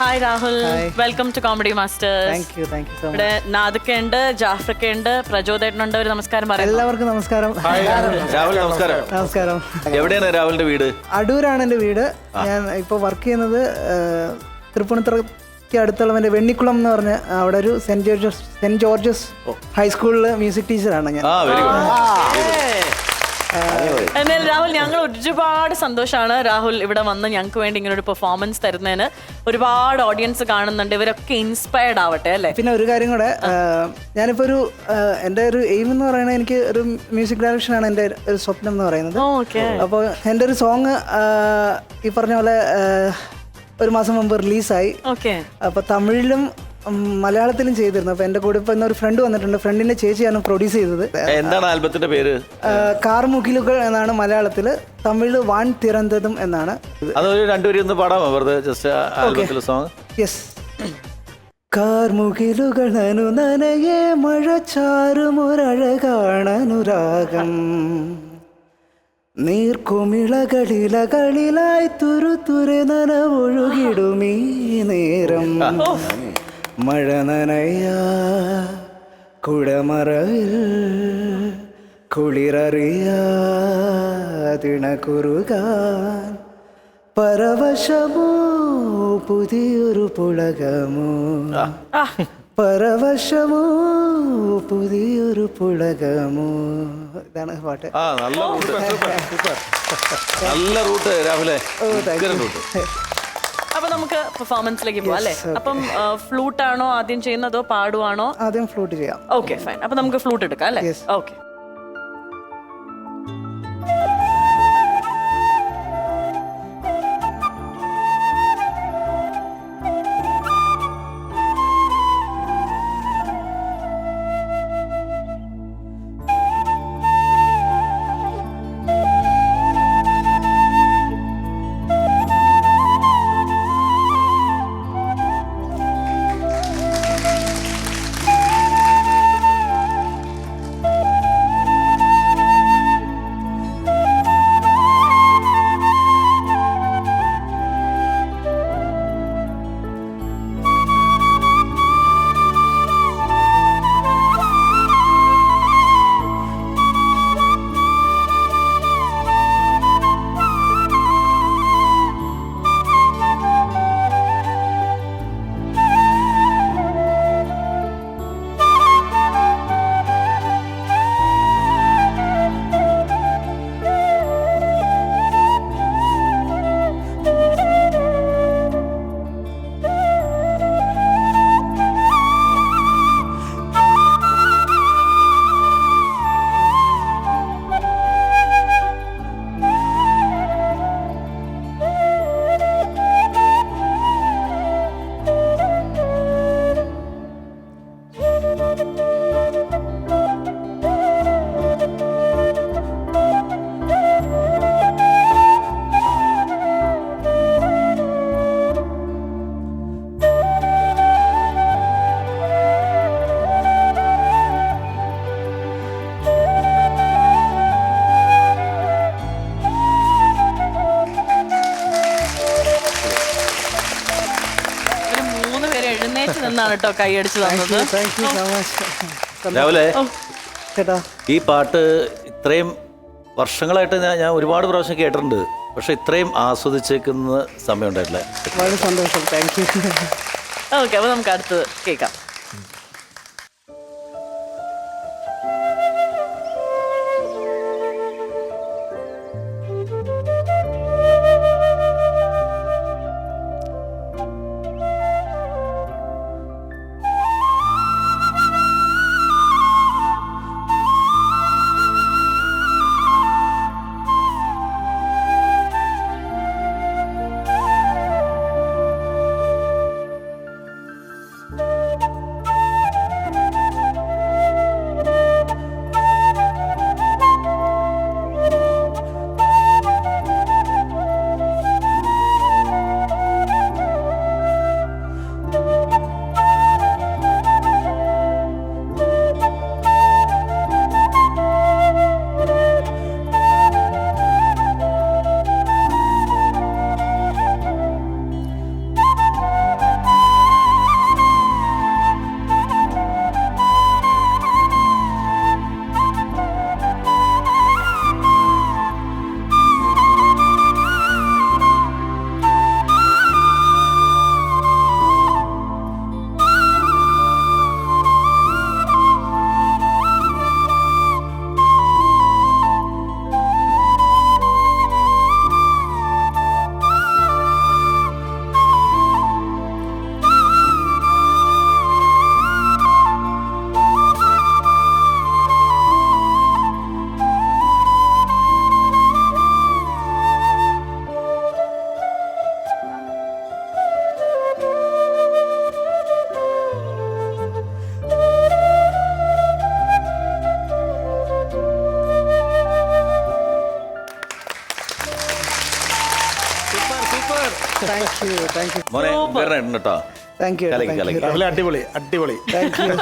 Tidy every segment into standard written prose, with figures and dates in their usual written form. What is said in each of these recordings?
Hi Rahul, welcome to Comedy Masters. Thank you so much. ഇവിടെ നാദൊക്കെ ഉണ്ട്, ജാഫ്രൊക്കെ ഉണ്ട്, പ്രചോദേട്ടനുണ്ട്. ഒരു നമസ്കാരം പറയാം. എല്ലാവർക്കും നമസ്കാരം. രാഹുൽ നമസ്കാരം. നമസ്കാരം. എവിടെയാണ് രാഹുലിന്റെ വീട്? അടൂരാണ് എൻ്റെ വീട്. ഞാൻ ഇപ്പോൾ വർക്ക് ചെയ്യുന്നത് തൃപ്പൂണിത്തുറയ്ക്ക് അടുത്തുള്ള എൻ്റെ വെണ്ണിക്കുളം എന്ന് പറഞ്ഞ അവിടെ ഒരു സെന്റ് ജോർജസ് ഹൈസ്കൂളിൽ മ്യൂസിക് ടീച്ചറാണ് ഞാൻ. Very good. എന്നാൽ രാഹുൽ, ഞങ്ങൾ ഒരുപാട് സന്തോഷമാണ് രാഹുൽ ഇവിടെ വന്ന് ഞങ്ങൾക്ക് വേണ്ടി ഇങ്ങനെ ഒരു പെർഫോമൻസ് തരുന്നതിന്. ഒരുപാട് ഓഡിയൻസ് കാണുന്നുണ്ട്, ഇവരൊക്കെ ഇൻസ്പയർഡ് ആവട്ടെ അല്ലേ. പിന്നെ ഒരു കാര്യം കൂടെ, ഞാനിപ്പോൾ എൻ്റെ ഒരു എയിം എന്ന് പറയുന്നത് എനിക്ക് ഒരു മ്യൂസിക് ഡയറക്ഷനാണ് എൻ്റെ ഒരു സ്വപ്നം എന്ന് പറയുന്നത്. അപ്പോൾ എൻ്റെ ഒരു സോങ് ഈ പറഞ്ഞ പോലെ ഒരു മാസം മുമ്പ് റിലീസായി. അപ്പോൾ തമിഴിലും മലയാളത്തിലും ചെയ്തിരുന്നു. അപ്പോൾ എൻ്റെ കൂടെ ഇപ്പോൾ ഇന്നൊരു ഫ്രണ്ട് വന്നിട്ടുണ്ട്. ഫ്രണ്ടിൻ്റെ ചേച്ചിയാണ് പ്രൊഡ്യൂസ് ചെയ്തത്. എന്താണ് ആൽബത്തിന്റെ പേര്? കാർമുകിലുകൾ എന്നാണ് മലയാളത്തിൽ, തമിഴ് വാൻ തിറന്തതും എന്നാണ്. അതൊരു രണ്ടുപേരും ഒന്ന് പാടാമോ വെറുതെ ജസ്റ്റ് ആൽബത്തിലെ സോങ്? യെസ്. കാർമുകിലുകളനു നനയേ മഴച്ചാറുമൊരഴകാണനുരാഗം നീർക്കുമിളകളിലകളിലായി തുരുതുരെ നനവൊഴുകിടുമീ നേരം മഴ നനയാ കുടമറവിൽ കുളിരറിയാതിണകുറുകാൻ പരവശമോ പുതിയൊരു പുളകമോ പരവശമോ പുതിയൊരു പുളകമോ. ഇതാണ് പാട്ട്. നല്ല റൂട്ട് രാഹുലെ. അപ്പൊ നമുക്ക് പെർഫോമൻസിലേക്ക് പോവാം അല്ലേ. അപ്പം ഫ്ലൂട്ട് ആണോ ആദ്യം ചെയ്യുന്നതോ പാടുവാണോ? ആദ്യം ഫ്ലൂട്ട് ചെയ്യാം. Okay fine. അപ്പൊ നമുക്ക് ഫ്ലൂട്ട് എടുക്കാം അല്ലേ. ഓക്കെ. നിന്നാണ് കേട്ടോ കൈയടിച്ചു തന്നത്. രാവിലെ ഈ പാട്ട് ഇത്രയും വർഷങ്ങളായിട്ട് ഞാൻ ഒരുപാട് പ്രാവശ്യം കേട്ടിട്ടുണ്ട്, പക്ഷെ ഇത്രയും ആസ്വദിച്ചേക്കുന്ന സമയം ഉണ്ടായിട്ടില്ല. വളരെ സന്തോഷം. Thank you. ഓക്കെ, അപ്പൊ നമുക്ക് അടുത്ത് കേൾക്കാം. മോനെ കേട്ടോ താങ്ക് യു കലക്കി കലക്കി അടിപൊളി അടിപൊളി. താങ്ക് യു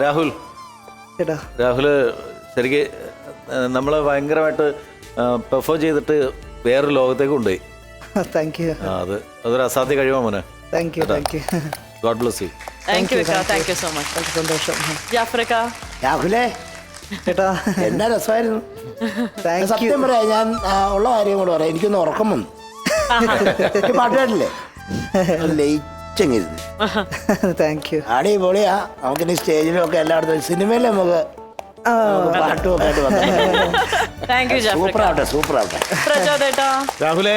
രാഹുൽ ചേട്ടാ. രാഹുൽ ശരിക്ക് നമ്മള് ഭയങ്കരമായിട്ട് പെർഫോം ചെയ്തിട്ട് വേറൊരു ലോകത്തേക്ക് കൊണ്ടുപോയി. Thank you. അതൊരു അസാധ്യ കഴിവാ മോനെ. Thank you. Thank you. God bless you. Thank you thank you so much. സന്തോഷം. ജാഫ്രിക്ക രാഹുലേ ചേട്ടാ എന്നാ രസമായിരുന്നു. Thank you. സത്യം പറയാ, ഞാൻ ഉള്ള കാര്യം കൂടെ പറയാം. എനിക്കൊന്ന് ഉറക്കം വന്നു. ഈ പാട്ട് കേട്ടില്ലേ, ലയിച്ചങ്ങിരുന്നു. Thank you. അടിപൊളിയാ. നമുക്കിനി സ്റ്റേജിലൊക്കെ എല്ലായിടത്തും സിനിമയിലും നമുക്ക് പാട്ടും ഒക്കെ ആയിട്ട് വന്നു. താങ്ക് യു സൂപ്പർ ജാഫ്രിക്ക. ആവട്ടെ, സൂപ്പർ ആവട്ടെ. പ്രചോദേട്ടാ രാഹുലേ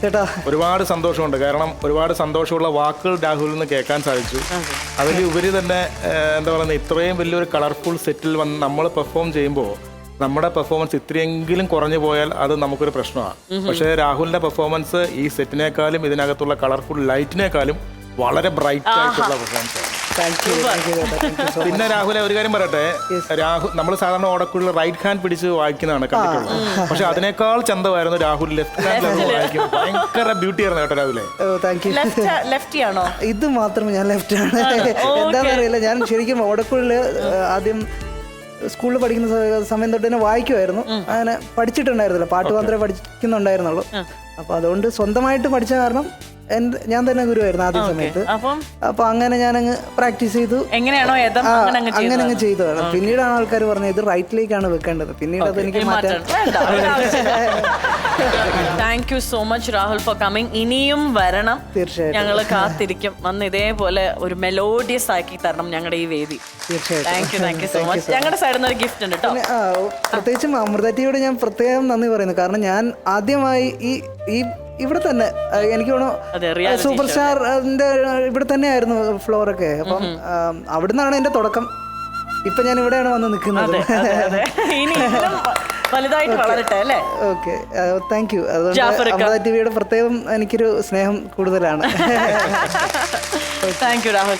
ചേട്ടാ ഒരുപാട് സന്തോഷമുണ്ട്. കാരണം ഒരുപാട് സന്തോഷമുള്ള വാക്കുകൾ രാഹുലിൽ നിന്ന് കേൾക്കാൻ സാധിച്ചു. അതിലുപരി തന്നെ എന്താ പറയുന്നത്, ഇത്രയും വലിയൊരു കളർഫുൾ സെറ്റിൽ വന്ന് നമ്മൾ പെർഫോം ചെയ്യുമ്പോൾ നമ്മുടെ പെർഫോമൻസ് ഇത്രയെങ്കിലും കുറഞ്ഞു പോയാൽ അത് നമുക്കൊരു പ്രശ്നമാണ്. പക്ഷേ രാഹുലിന്റെ പെർഫോമൻസ് ഈ സെറ്റിനേക്കാളും ഇതിനകത്തുള്ള കളർഫുൾ ലൈറ്റിനേക്കാളും വളരെ ബ്രൈറ്റ് ആയിട്ടുള്ള പെർഫോമൻസ് ആണ്. Thank you. താങ്ക് യു ചേട്ടാ. താങ്ക് യു സോ പിന്നെ രാഹുലെ ഒരു കാര്യം പറയട്ടെ, രാഹുൽ നമ്മൾ സാധാരണ ഓടക്കുള്ളിൽ റൈറ്റ് ഹാൻഡ് പിടിച്ച് വായിക്കുന്നതാണ് കണ്ടിട്ടുള്ളത്. പക്ഷെ അതിനേക്കാൾ ചന്തമായിരുന്നു രാഹുൽ ലെഫ്റ്റ് ഹാൻഡിൽ വായിക്കും. ഭയങ്കര ബ്യൂട്ടി ആയിരുന്നു കേട്ടോ രാഹുലെ. Thank you. ലെഫ്റ്റി ആണോ? ഇത് മാത്രം ഞാൻ ലെഫ്റ്റ് ആണ്. എന്താണെന്ന് അറിയില്ല, ഞാൻ ശരിക്കും ഓടക്കുള്ളിൽ ആദ്യം സ്കൂളിൽ പഠിക്കുന്ന സമയം തൊട്ട് തന്നെ വായിക്കുമായിരുന്നു. അങ്ങനെ പഠിച്ചിട്ടുണ്ടായിരുന്നില്ല, പാട്ട് മാത്രമേ പഠിക്കുന്നുണ്ടായിരുന്നുള്ളൂ. അപ്പൊ അതുകൊണ്ട് സ്വന്തമായിട്ട് പഠിച്ച കാരണം ഞാൻ തന്നെ ഗുരുവായിരുന്നു ആദ്യ സമയത്ത്. അപ്പൊ അങ്ങനെ ഞാനങ്ങ് പ്രാക്ടീസ് ചെയ്തു. എങ്ങനെയാണോ അങ്ങനെ അങ്ങ് ചെയ്തു. പിന്നീടാണ് ആൾക്കാർ പറഞ്ഞത് ഇത് റൈറ്റിലേക്കാണ് വെക്കേണ്ടത്. പിന്നീട് അത് എനിക്ക് മാറ്റാൻ. Thank you so much Rahul for coming. ഇനിയും വരണം, തീർച്ചയായിട്ടും ഞങ്ങൾ കാത്തിരിക്കും. വന്ന് ഇതേപോലെ ഒരു മെലോഡിയസ് ആക്കി തരണം ഞങ്ങളുടെ ഈ വേദി. തീർച്ചയായിട്ടും. Thank you so much. ഞങ്ങളുടെ സൈഡിൽ നിന്ന് ഒരു ഗിഫ്റ്റ് ഉണ്ട് കേട്ടോ. പ്രത്യേകിച്ചും അമൃത ടിവിയോട് ഞാൻ പ്രത്യേകം നന്ദി പറയുന്നു. കാരണം ഞാൻ ആദ്യമായി ഈ ഇവിടെ തന്നെ എനിക്ക് തോന്നുന്നു സൂപ്പർ സ്റ്റാറിന്റെ ഇവിടെ തന്നെ ആയിരുന്നു ഫ്ലോറൊക്കെ. അപ്പം അവിടെ നിന്നാണ് എന്റെ തുടക്കം. ഇപ്പൊ ഞാൻ ഇവിടെയാണ് വന്ന് നിൽക്കുന്നത്. വലുതായിട്ട് വളരട്ടെ അല്ലേ. Okay, thank you. അതുകൊണ്ട് അമൃത ടിവിയുടെ പ്രത്യേകം എനിക്കൊരു സ്നേഹം കൂടുതലാണ്. Thank you Rahul.